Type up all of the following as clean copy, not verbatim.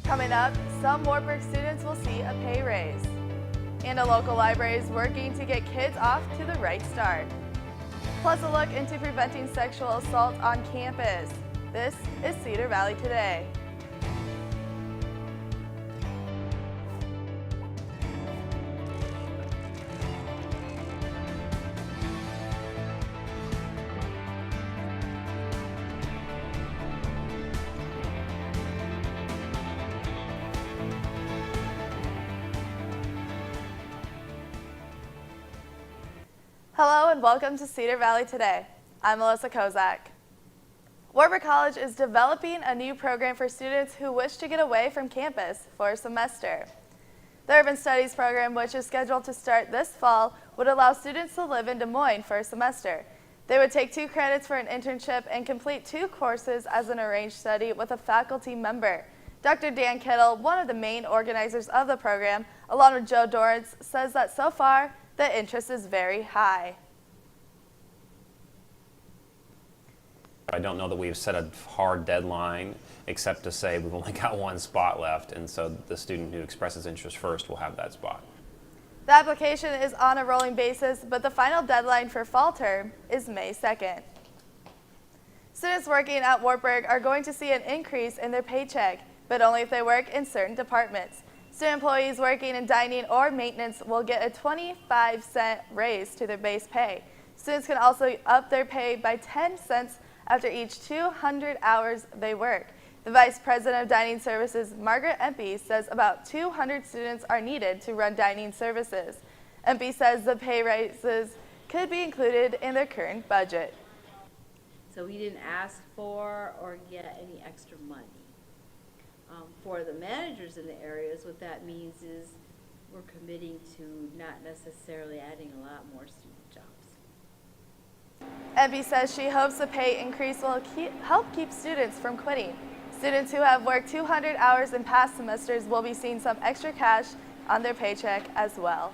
Coming up, some Wartburg students will see a pay raise. And a local library is working to get kids off to the right start. Plus a look into preventing sexual assault on campus. This is Cedar Valley Today. Hello and welcome to Cedar Valley Today. I'm Melissa Kozak. Wartburg College is developing a new program for students who wish to get away from campus for a semester. The Urban Studies program, which is scheduled to start this fall, would allow students to live in Des Moines for a semester. They would take 2 credits for an internship and complete 2 courses as an arranged study with a faculty member. Dr. Dan Kittle, one of the main organizers of the program, along with Joe Dorrance, says that so far, the interest is very high. I don't know that we've set a hard deadline, except to say we've only got 1 spot left, and so the student who expresses interest first will have that spot. The application is on a rolling basis, but the final deadline for fall term is May 2nd. Students working at Wartburg are going to see an increase in their paycheck, but only if they work in certain departments. Student employees working in dining or maintenance will get a 25-cent raise to their base pay. Students can also up their pay by 10 cents after each 200 hours they work. The Vice President of Dining Services, Margaret Empey, says about 200 students are needed to run dining services. Empey says the pay raises could be included in their current budget. So we didn't ask for or get any extra money. For the managers in the areas, what that means is we're committing to not necessarily adding a lot more student jobs. Empey says she hopes the pay increase will help keep students from quitting. Students who have worked 200 hours in past semesters will be seeing some extra cash on their paycheck as well.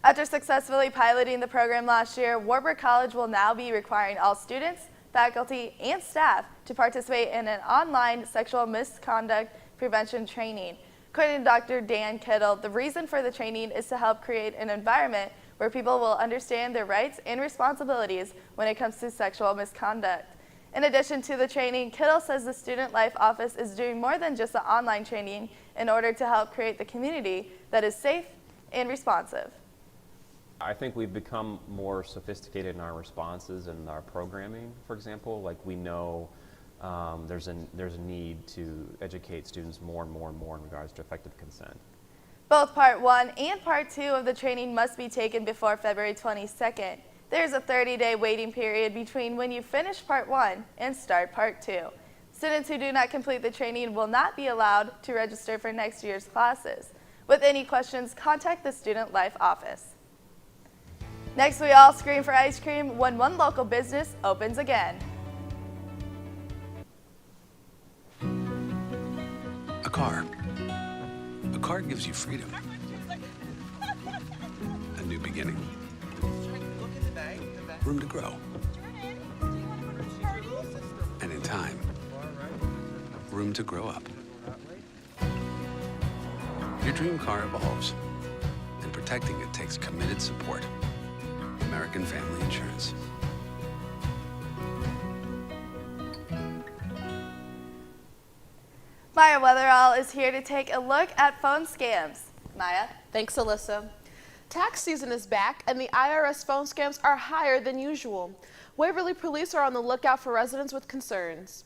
After successfully piloting the program last year, Wartburg College will now be requiring all students, faculty, and staff to participate in an online sexual misconduct prevention training. According to Dr. Dan Kittle, the reason for the training is to help create an environment where people will understand their rights and responsibilities when it comes to sexual misconduct. In addition to the training, Kittle says the Student Life Office is doing more than just the online training in order to help create the community that is safe and responsive. I think we've become more sophisticated in our responses and our programming, for example. Like we know there's a need to educate students more and more in regards to effective consent. Both Part 1 and Part 2 of the training must be taken before February 22nd. There's a 30-day waiting period between when you finish Part 1 and start Part 2. Students who do not complete the training will not be allowed to register for next year's classes. With any questions, contact the Student Life Office. Next, we all scream for ice cream when one local business opens again. A car. A car gives you freedom. A new beginning. Room to grow. And in time, room to grow up. Your dream car evolves, and protecting it takes committed support. American Family Insurance. Maya Weatherall is here to take a look at phone scams. Maya? Thanks, Alyssa. Tax season is back, and the IRS phone scams are higher than usual. Waverly police are on the lookout for residents with concerns.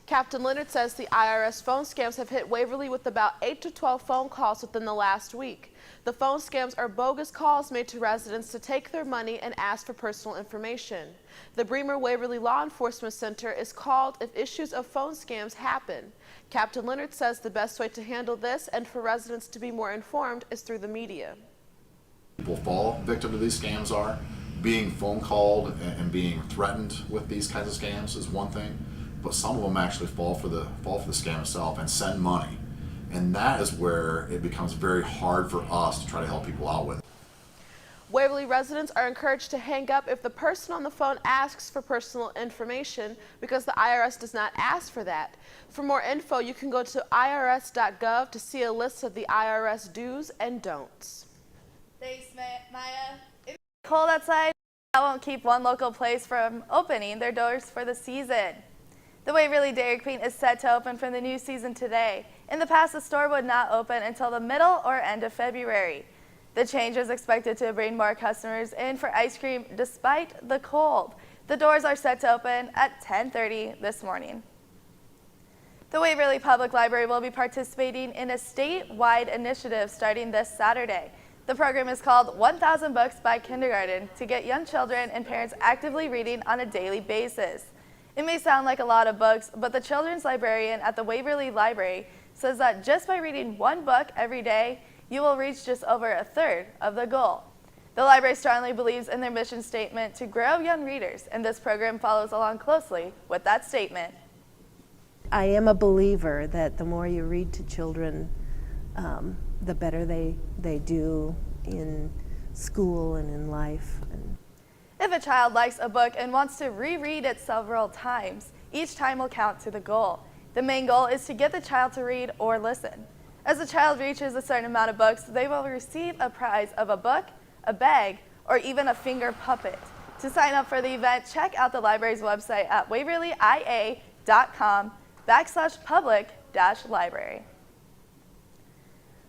Captain Leonard says the IRS phone scams have hit Waverly with about 8 to 12 phone calls within the last week. The phone scams are bogus calls made to residents to take their money and ask for personal information. The Bremer Waverly Law Enforcement Center is called if issues of phone scams happen. Captain Leonard says the best way to handle this and for residents to be more informed is through the media. People fall victim to these scams are. Being phone called and being threatened with these kinds of scams is one thing, but some of them actually fall for the scam itself and send money. And that is where it becomes very hard for us to try to help people out with. Waverly residents are encouraged to hang up if the person on the phone asks for personal information because the IRS does not ask for that. For more info, you can go to irs.gov to see a list of the IRS do's and don'ts. Thanks, Maya. If it's cold outside, that won't keep one local place from opening their doors for the season. The Waverly Dairy Queen is set to open for the new season today. In the past, the store would not open until the middle or end of February. The change is expected to bring more customers in for ice cream despite the cold. The doors are set to open at 10:30 this morning. The Waverly Public Library will be participating in a statewide initiative starting this Saturday. The program is called 1,000 Books by Kindergarten to get young children and parents actively reading on a daily basis. It may sound like a lot of books, but the children's librarian at the Waverly Library says that just by reading one book every day, you will reach just over a third of the goal. The library strongly believes in their mission statement to grow young readers, and this program follows along closely with that statement. I am a believer that the more you read to children, the better they do in school and in life. If a child likes a book and wants to reread it several times, each time will count to the goal. The main goal is to get the child to read or listen. As the child reaches a certain amount of books, they will receive a prize of a book, a bag, or even a finger puppet. To sign up for the event, check out the library's website at waverlya.com/public-library.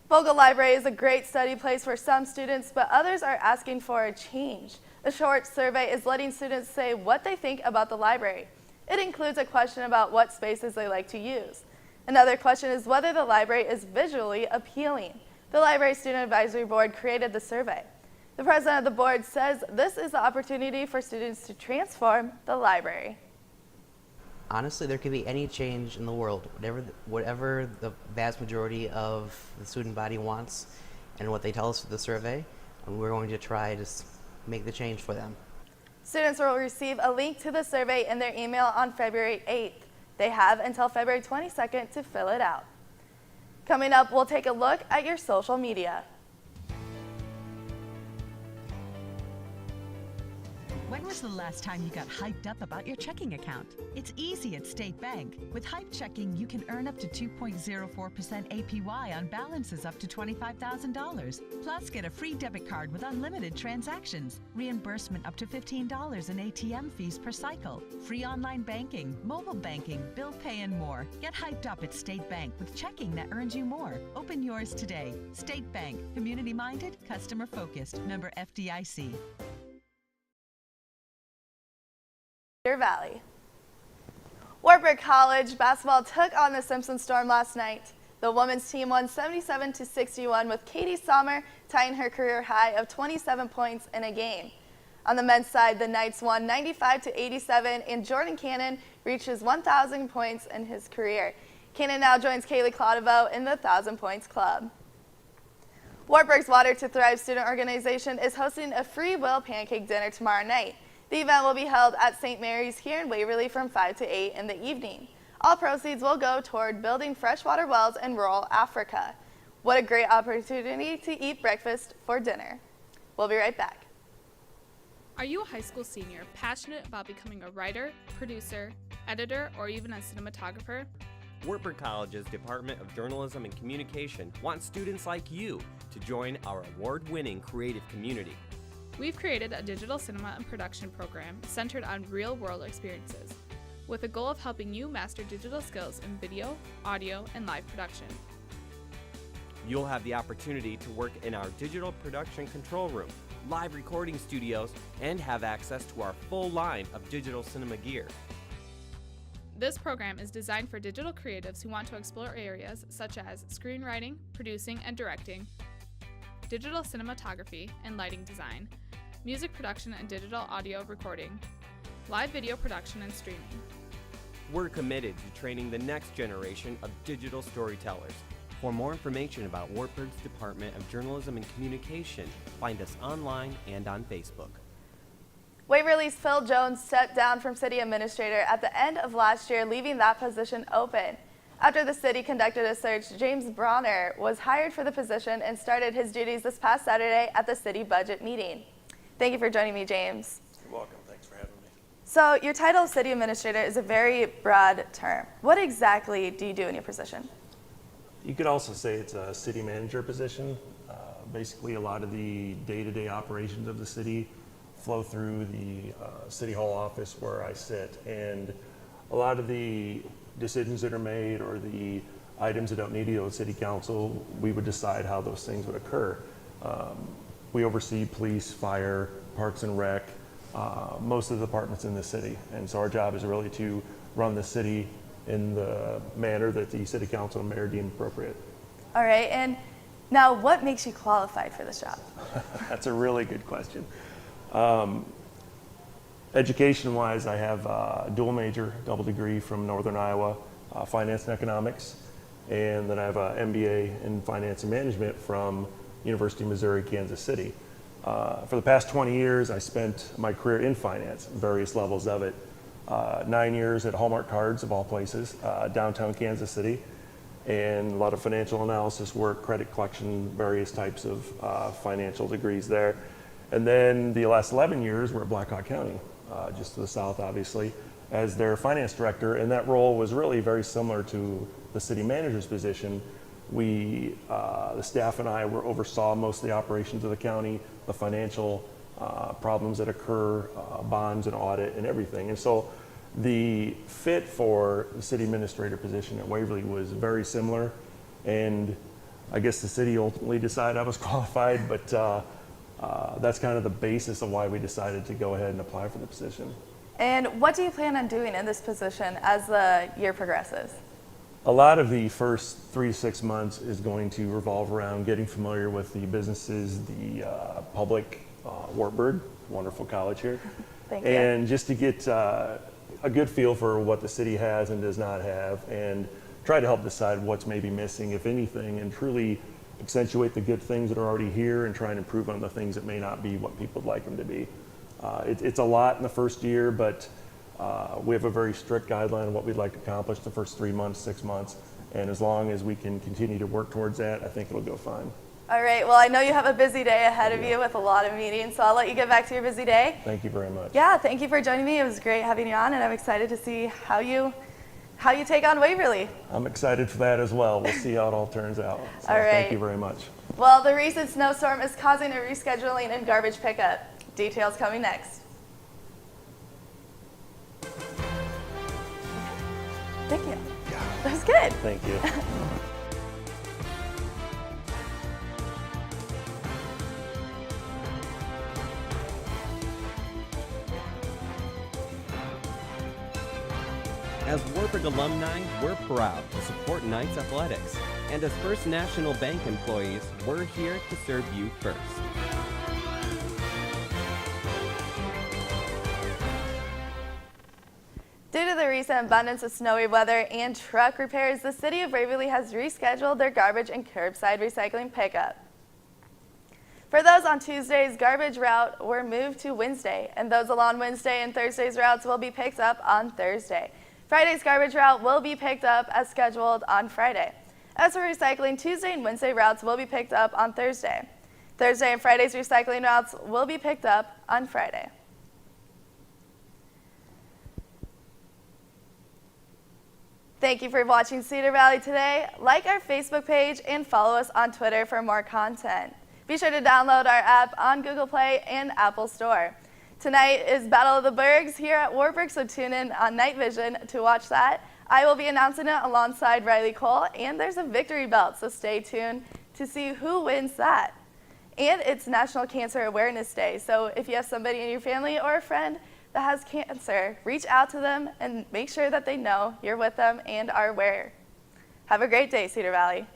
Vogel Library is a great study place for some students, but others are asking for a change. A short survey is letting students say what they think about the library. It includes a question about what spaces they like to use. Another question is whether the library is visually appealing. The Library Student Advisory Board created the survey. The president of the board says this is the opportunity for students to transform the library. Honestly, there could be any change in the world, whatever the vast majority of the student body wants and what they tell us through the survey, and we're going to try to make the change for them. Students will receive a link to the survey in their email on February 8th. They have until February 22nd to fill it out. Coming up, we'll take a look at your social media. When was the last time you got hyped up about your checking account? It's easy at State Bank. With Hype Checking, you can earn up to 2.04% APY on balances up to $25,000. Plus, get a free debit card with unlimited transactions, reimbursement up to $15 in ATM fees per cycle, free online banking, mobile banking, bill pay, and more. Get hyped up at State Bank with checking that earns you more. Open yours today. State Bank. Community-minded, customer-focused. Member FDIC. Cedar Valley. Wartburg College basketball took on the Simpson Storm last night. The women's team won 77-61 with Katie Sommer tying her career high of 27 points in a game. On the men's side, the Knights won 95-87 and Jordan Cannon reaches 1,000 points in his career. Cannon now joins Kaylee Clodovo in the 1,000 Points Club. Wartburg's Water to Thrive student organization is hosting a free will pancake dinner tomorrow night. The event will be held at St. Mary's here in Waverly from 5 to 8 in the evening. All proceeds will go toward building freshwater wells in rural Africa. What a great opportunity to eat breakfast for dinner. We'll be right back. Are you a high school senior passionate about becoming a writer, producer, editor, or even a cinematographer? Wartburg College's Department of Journalism and Communication wants students like you to join our award-winning creative community. We've created a digital cinema and production program centered on real-world experiences, with a goal of helping you master digital skills in video, audio, and live production. You'll have the opportunity to work in our digital production control room, live recording studios, and have access to our full line of digital cinema gear. This program is designed for digital creatives who want to explore areas such as screenwriting, producing and directing, digital cinematography and lighting design, music production and digital audio recording, live video production and streaming. We're committed to training the next generation of digital storytellers. For more information about Wartburg's Department of Journalism and Communication, find us online and on Facebook. Waverly's Phil Jones stepped down from city administrator at the end of last year, leaving that position open. After the city conducted a search, James Bronner was hired for the position and started his duties this past Saturday at the city budget meeting. Thank you for joining me, James. You're welcome. Thanks for having me. So your title of city administrator is a very broad term. What exactly do you do in your position? You could also say it's a city manager position. Basically, a lot of the day-to-day operations of the city flow through the city hall office where I sit, and a lot of the decisions that are made or the items that don't need to go to city council, we would decide how those things would occur. We oversee police, fire, parks and rec, most of the departments in the city, and so our job is really to run the city in the manner that the city council and mayor deem appropriate. All right, and now what makes you qualified for this job? That's a really good question. Education-wise, I have a dual major, double degree from Northern Iowa, finance and economics, and then I have an MBA in finance and management from University of Missouri, Kansas City. For the past 20 years, I spent my career in finance, various levels of it. 9 years at Hallmark Cards, of all places, downtown Kansas City, and a lot of financial analysis work, credit collection, various types of financial degrees there. And then the last 11 years were at Blackhawk County, just to the south, obviously, as their finance director, and that role was really very similar to the city manager's position. We, the staff and I oversaw most of the operations of the county, the financial problems that occur, bonds and audit and everything. And so the fit for the city administrator position at Waverly was very similar, and I guess the city ultimately decided I was qualified, but that's kind of the basis of why we decided to go ahead and apply for the position. And what do you plan on doing in this position as the year progresses? A lot of the first 3 to 6 months is going to revolve around getting familiar with the businesses, the public, Wartburg, wonderful college here, Thank you. and just to get a good feel for what the city has and does not have, and try to help decide what's maybe missing, if anything, and truly accentuate the good things that are already here and try and improve on the things that may not be what people would like them to be. It's a lot in the first year, but we have a very strict guideline of what we'd like to accomplish the first 3 months, 6 months, and as long as we can continue to work towards that, I think it'll go fine. All right, well, I know you have a busy day ahead of you with a lot of meetings, so I'll let you get back to your busy day. Thank you very much. Yeah, thank you for joining me. It was great having you on, and I'm excited to see how you take on Waverly. I'm excited for that as well. We'll see how it all turns out. So All right. Thank you very much. Well, the recent snowstorm is causing a rescheduling and garbage pickup. Details coming next. Thank you. That was good. Thank you. As Warburg alumni, we're proud to support Knights Athletics. And as First National Bank employees, we're here to serve you first. Due to the recent abundance of snowy weather and truck repairs, the city of Waverly has rescheduled their garbage and curbside recycling pickup. For those on Tuesday's garbage route were moved to Wednesday, and those along Wednesday and Thursday's routes will be picked up on Thursday. Friday's garbage route will be picked up as scheduled on Friday. As for recycling, Tuesday and Wednesday routes will be picked up on Thursday. Thursday and Friday's recycling routes will be picked up on Friday. Thank you for watching Cedar Valley Today. Like our Facebook page and follow us on Twitter for more content. Be sure to download our app on Google Play and Apple Store. Tonight is Battle of the Bergs here at Warburg, so tune in on Night Vision to watch that. I will be announcing it alongside Riley Cole, and there's a victory belt, so stay tuned to see who wins that. And it's National Cancer Awareness Day, so if you have somebody in your family or a friend that has cancer, reach out to them and make sure that they know you're with them and are aware. Have a great day, Cedar Valley.